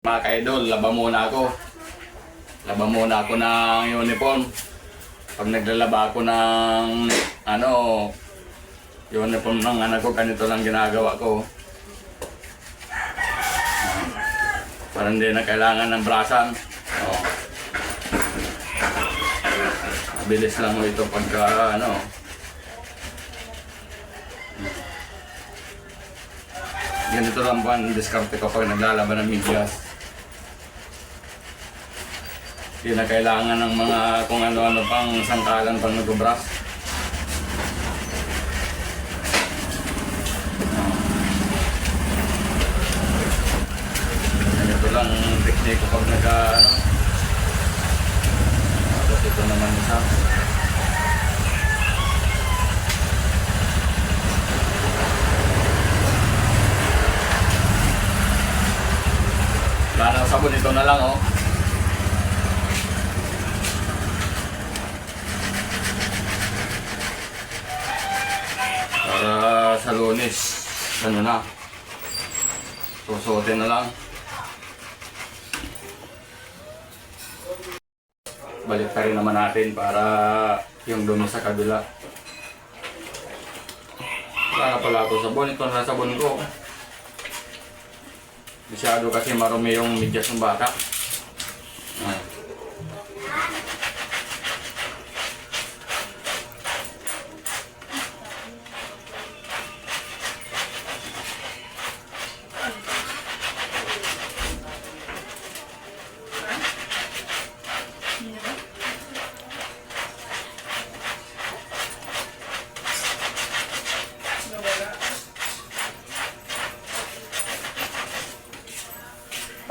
Mga ka-idol, laba muna ako. Laba muna ako ng uniform. Pag naglalaba ako ng uniform ng anak ko, ganito lang ginagawa ko. Para hindi na kailangan ng brasan. Mabilis lang mo ito pagka ganito lang po ang diskarte ko pag naglalaban ng medyas. Hindi na kailangan ng mga kung ano-ano pang sangkalan pang nag-brush. Ganito lang ang teknik ko pag tapos ito naman isa. Wala ng sabon, ito na lang para sa Lunes, susuotin na lang. Balik pa rin naman natin para yung dumi sa kabila. Wala na pala ako sabon, ito na sabon ko. Masyado kasi marumi yung medyas ng bata.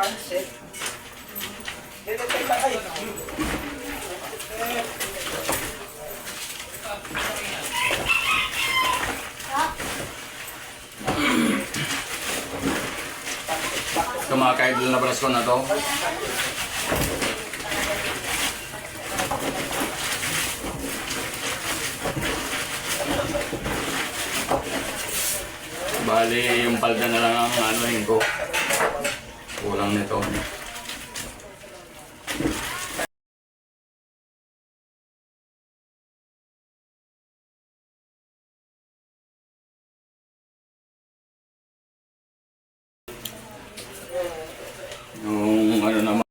Pansit. Dito tayo kayo. Ito mga ka-idol na brasko na to. Bali yung palda na lang ang anuhin ko. Kulang nito. Yung naman.